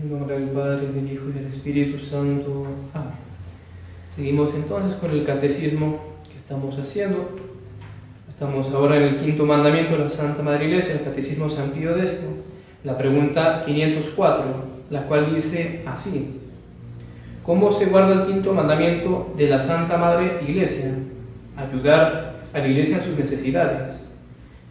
En nombre del Padre, del Hijo y del Espíritu Santo. Amén. Seguimos entonces con el catecismo que estamos haciendo. Estamos ahora en el quinto mandamiento de la Santa Madre Iglesia, el Catecismo San Pío X, la pregunta 504, la cual dice así: ¿cómo se guarda el quinto mandamiento de la Santa Madre Iglesia? Ayudar a la Iglesia en sus necesidades.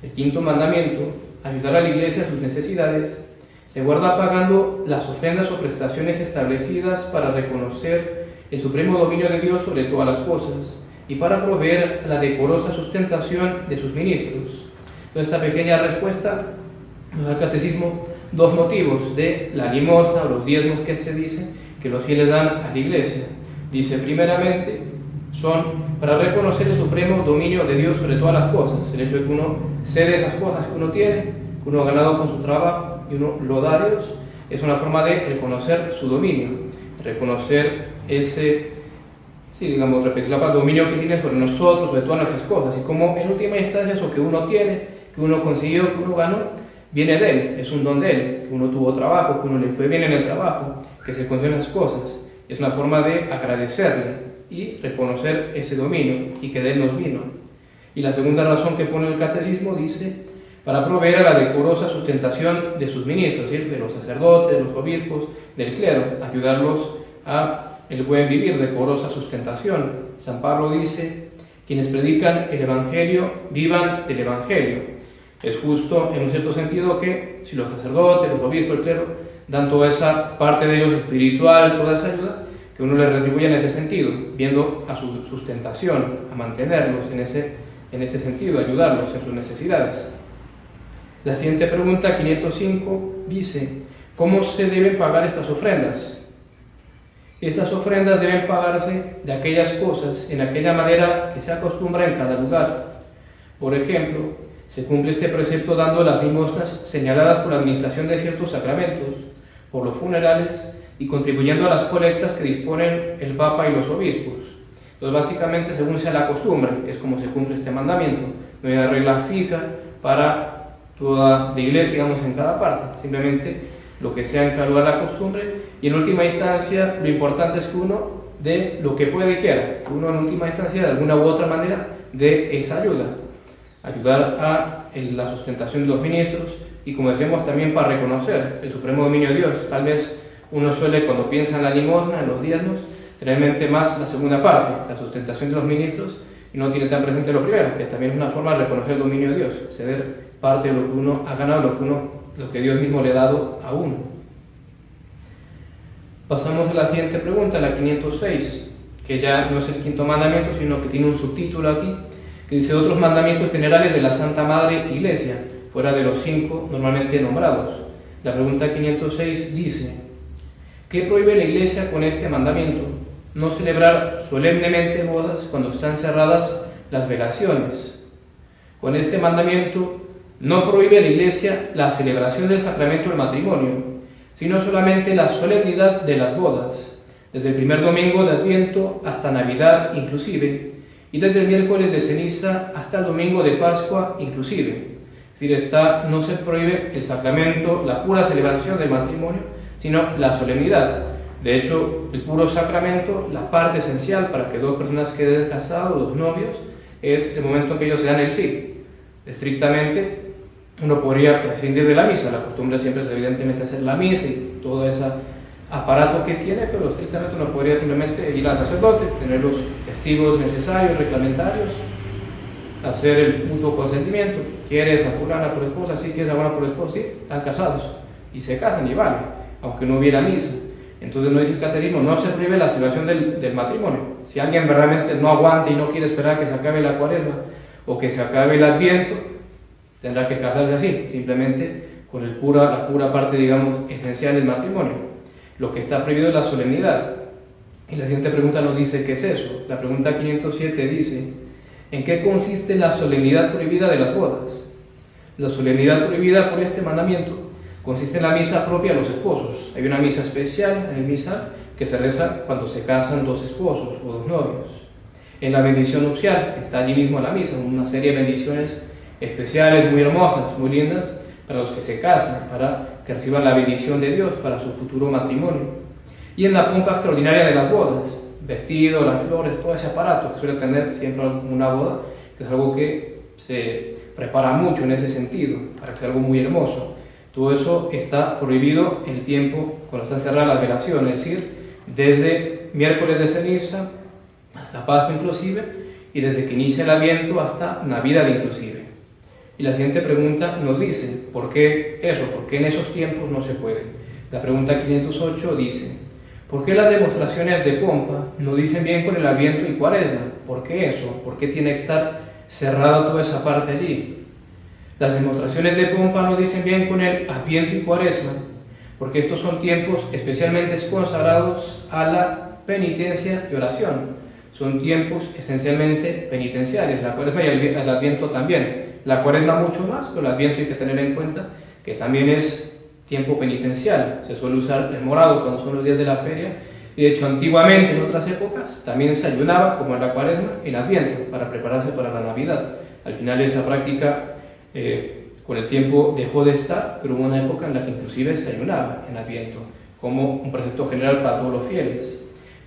El quinto mandamiento, ayudar a la Iglesia en sus necesidades, se guarda pagando las ofrendas o prestaciones establecidas para reconocer el supremo dominio de Dios sobre todas las cosas y para proveer la decorosa sustentación de sus ministros. Entonces, esta pequeña respuesta nos da el Catecismo dos motivos de la limosna o los diezmos que se dice que los fieles dan a la Iglesia. Dice, primeramente, son para reconocer el supremo dominio de Dios sobre todas las cosas, el hecho de que uno cede esas cosas que uno tiene, que uno ha ganado con su trabajo, y uno lo da a Dios, es una forma de reconocer su dominio, reconocer ese, digamos, repetir la palabra, dominio que tiene sobre nosotros, sobre todas nuestras cosas, y como en última instancia eso que uno tiene, que uno consiguió, que uno ganó, viene de Él, es un don de Él, que uno tuvo trabajo, que uno le fue bien en el trabajo, que se consiguieron las cosas, es una forma de agradecerle y reconocer ese dominio y que de Él nos vino. Y la segunda razón que pone el Catecismo dice, para proveer a la decorosa sustentación de sus ministros, ¿sí? De los sacerdotes, de los obispos, del clero, ayudarlos a el buen vivir, decorosa sustentación. San Pablo dice, quienes predican el Evangelio, vivan del Evangelio. Es justo, en un cierto sentido, que si los sacerdotes, los obispos, el clero, dan toda esa parte de ellos espiritual, toda esa ayuda, que uno les retribuya en ese sentido, viendo a su sustentación, a mantenerlos en ese sentido, ayudarlos en sus necesidades. La siguiente pregunta, 505, dice, ¿cómo se deben pagar estas ofrendas? Estas ofrendas deben pagarse de aquellas cosas, en aquella manera que se acostumbra en cada lugar. Por ejemplo, se cumple este precepto dando las limosnas señaladas por la administración de ciertos sacramentos, por los funerales y contribuyendo a las colectas que disponen el Papa y los obispos. Entonces, básicamente, según sea la costumbre, es como se cumple este mandamiento. No hay una regla fija para toda la iglesia, digamos, en cada parte, simplemente lo que sea en cada lugar la costumbre, y en última instancia lo importante es que uno dé lo que puede y quiera, que uno en última instancia de alguna u otra manera dé esa ayuda, ayudar a la sustentación de los ministros, y como decíamos también para reconocer el supremo dominio de Dios. Tal vez uno suele, cuando piensa en la limosna, en los diezmos, tener en mente más la segunda parte, la sustentación de los ministros, y no tiene tan presente lo primero, que también es una forma de reconocer el dominio de Dios, ceder parte de lo que uno ha ganado, lo que Dios mismo le ha dado a uno. Pasamos a la siguiente pregunta, la 506, que ya no es el quinto mandamiento, sino que tiene un subtítulo aquí, que dice otros mandamientos generales de la Santa Madre Iglesia, fuera de los 5 normalmente nombrados. La pregunta 506 dice, ¿qué prohíbe la Iglesia con este mandamiento? No celebrar solemnemente bodas cuando están cerradas las velaciones. Con este mandamiento no prohíbe la Iglesia la celebración del sacramento del matrimonio, sino solamente la solemnidad de las bodas, desde el primer domingo de Adviento hasta Navidad inclusive, y desde el miércoles de ceniza hasta el domingo de Pascua inclusive. Es decir, no se prohíbe el sacramento, la pura celebración del matrimonio, sino la solemnidad. De hecho, el puro sacramento, la parte esencial para que dos personas queden casados, dos novios, es el momento en que ellos se dan el sí. Estrictamente, uno podría prescindir de la misa. La costumbre siempre es evidentemente hacer la misa y todo ese aparato que tiene, pero estrictamente uno podría simplemente ir al sacerdote, tener los testigos necesarios, reglamentarios, hacer el mutuo consentimiento. ¿Quieres a fulana por esposa? Sí. ¿Quieres a fulana por esposa? Sí. Están casados y se casan y vale, aunque no hubiera misa. Entonces no dice el Catecismo, no se prohíbe la celebración del matrimonio. Si alguien verdaderamente no aguanta y no quiere esperar que se acabe la cuaresma o que se acabe el Adviento, tendrá que casarse así, simplemente con la pura parte, digamos, esencial del matrimonio. Lo que está prohibido es la solemnidad. Y la siguiente pregunta nos dice qué es eso. La pregunta 507 dice, ¿en qué consiste la solemnidad prohibida de las bodas? La solemnidad prohibida por este mandamiento consiste en la misa propia de los esposos. Hay una misa especial en el misal que se reza cuando se casan dos esposos o dos novios. En la bendición nupcial, que está allí mismo en la misa, una serie de bendiciones especiales, muy hermosas, muy lindas, para los que se casan, para que reciban la bendición de Dios para su futuro matrimonio. Y en la pompa extraordinaria de las bodas, vestido, las flores, todo ese aparato que suele tener siempre una boda, que es algo que se prepara mucho en ese sentido, para que sea algo muy hermoso. Todo eso está prohibido en el tiempo cuando están cerradas las velaciones, es decir, desde miércoles de ceniza hasta Pascua inclusive, y desde que inicia el Adviento hasta Navidad inclusive. Y la siguiente pregunta nos dice, ¿por qué eso? ¿Por qué en esos tiempos no se puede? La pregunta 508 dice, ¿por qué las demostraciones de pompa no dicen bien con el Adviento y Cuaresma? ¿Por qué eso? ¿Por qué tiene que estar cerrado toda esa parte allí? Las demostraciones de pompa no dicen bien con el Adviento y Cuaresma, porque estos son tiempos especialmente consagrados a la penitencia y oración. Son tiempos esencialmente penitenciales, la Cuaresma y el Adviento también. La Cuaresma mucho más, pero el Adviento hay que tener en cuenta que también es tiempo penitencial. Se suele usar el morado cuando son los días de la feria, y de hecho antiguamente en otras épocas también se ayunaba, como en la Cuaresma, en Adviento, para prepararse para la Navidad. Al final esa práctica con el tiempo dejó de estar, pero hubo una época en la que inclusive se ayunaba en Adviento, como un precepto general para todos los fieles.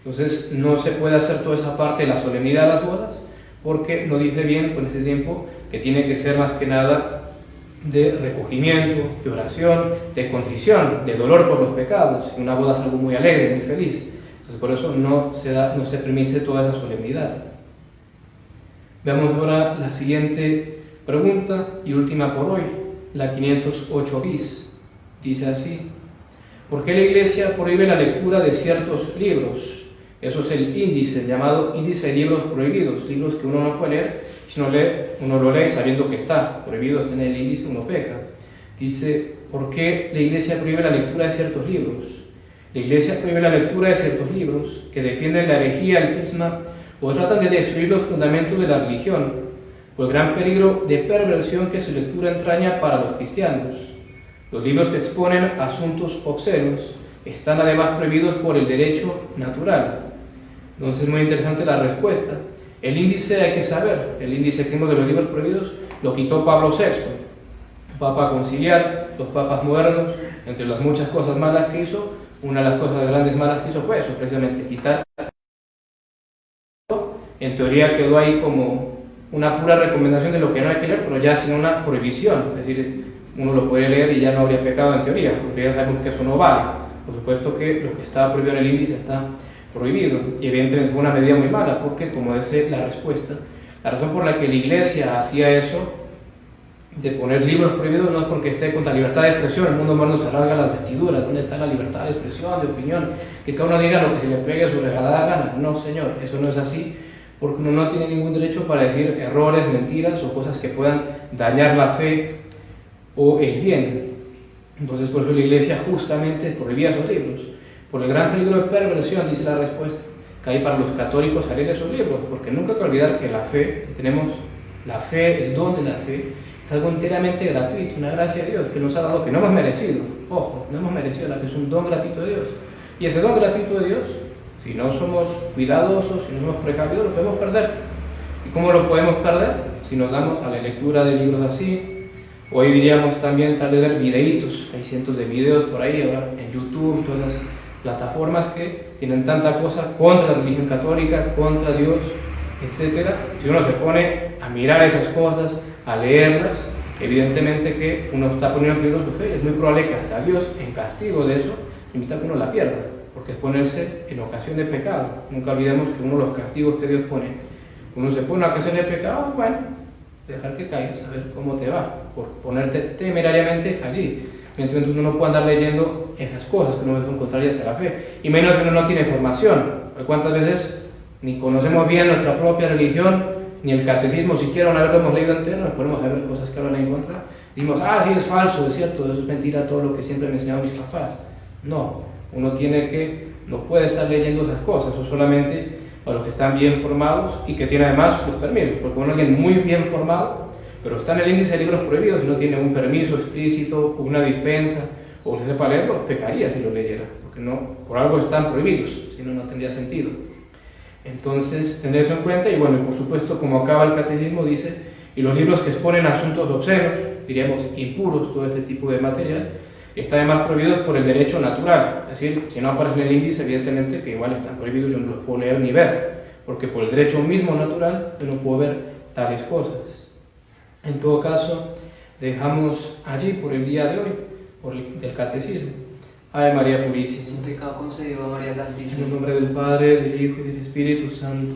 Entonces no se puede hacer toda esa parte de la solemnidad de las bodas, porque no dice bien con ese tiempo que tiene que ser más que nada de recogimiento, de oración, de contrición, de dolor por los pecados. Una boda es algo muy alegre, muy feliz. Entonces por eso no se permite toda esa solemnidad. Veamos ahora la siguiente pregunta y última por hoy, la 508 bis. Dice así, ¿por qué la Iglesia prohíbe la lectura de ciertos libros? Eso es el índice, llamado índice de libros prohibidos, libros que uno no puede leer, si no lee, uno lo lee sabiendo que está prohibido, está en el índice, uno peca. Dice, ¿por qué la Iglesia prohíbe la lectura de ciertos libros? La Iglesia prohíbe la lectura de ciertos libros que defienden la herejía, el cisma, o tratan de destruir los fundamentos de la religión, por el gran peligro de perversión que su lectura entraña para los cristianos. Los libros que exponen asuntos obscenos están además prohibidos por el derecho natural. Entonces es muy interesante la respuesta. El índice hay que saber, el índice que vimos de los libros prohibidos lo quitó Pablo VI, Papa conciliar, los papas modernos. Entre las muchas cosas malas que hizo, una de las cosas grandes malas que hizo fue eso, precisamente quitar. En teoría quedó ahí como una pura recomendación de lo que no hay que leer, pero ya sin una prohibición, es decir, uno lo puede leer y ya no habría pecado en teoría, porque ya sabemos que eso no vale. Por supuesto que lo que estaba prohibido en el índice está prohibido, y evidentemente fue una medida muy mala, porque como dice la respuesta, la razón por la que la Iglesia hacía eso, de poner libros prohibidos, no es porque esté contra la libertad de expresión. El mundo moderno se rasga las vestiduras. ¿Dónde está la libertad de expresión, de opinión? Que cada uno diga lo que se le pegue a su regalada gana. No, señor, eso no es así, porque uno no tiene ningún derecho para decir errores, mentiras o cosas que puedan dañar la fe o el bien. Entonces por eso la Iglesia justamente prohibía esos libros, por el gran peligro de perversión, dice la respuesta, que hay para los católicos al leer esos libros, porque nunca hay que olvidar que la fe, tenemos la fe, el don de la fe, es algo enteramente gratuito, una gracia de Dios que nos ha dado, que no hemos merecido. Ojo, no hemos merecido, la fe es un don gratuito de Dios, y ese don gratuito de Dios, si no somos cuidadosos, si no somos precavidos, lo podemos perder. ¿Y cómo lo podemos perder? Si nos damos a la lectura de libros así. Hoy diríamos también tal vez ver videitos, hay cientos de videos por ahí ahora en YouTube, todas esas plataformas que tienen tanta cosa contra la religión católica, contra Dios, etc. Si uno se pone a mirar esas cosas, a leerlas, evidentemente que uno está poniendo en peligro su fe. Es muy probable que hasta Dios, en castigo de eso, invita a que uno la pierda, porque es ponerse en ocasión de pecado. Nunca olvidemos que uno de los castigos que Dios pone, uno se pone en ocasión de pecado, bueno, dejar que caigas, a ver cómo te va, por ponerte temerariamente allí. Mientras uno no puede andar leyendo esas cosas que no son contrarias a la fe, y menos si uno no tiene formación. ¿Cuántas veces ni conocemos bien nuestra propia religión, ni el catecismo siquiera una vez lo hemos leído entero, nos ponemos a ver cosas que hablan en contra, decimos, sí, es falso, es cierto, eso es mentira, todo lo que siempre me enseñaron mis papás? No, uno no puede estar leyendo esas cosas, o solamente a los que están bien formados y que tienen además los permisos, porque uno alguien muy bien formado, pero está en el índice de libros prohibidos y no tiene un permiso explícito o una dispensa o que sepa leerlo, pecaría si lo leyera, porque no, por algo están prohibidos, si no, no tendría sentido. Entonces, tener eso en cuenta. Y bueno, por supuesto, como acaba el catecismo, dice, y los libros que exponen asuntos obscenos, diríamos impuros, todo ese tipo de material, está además prohibido por el derecho natural, es decir, si no aparece en el índice, evidentemente que igual están prohibidos, yo no los puedo leer ni ver, porque por el derecho mismo natural yo no puedo ver tales cosas. En todo caso, dejamos allí por el día de hoy, del catecismo. Ave María Purísima. Sin pecado concebido, María En Santísima. el nombre del Padre, del Hijo y del Espíritu Santo.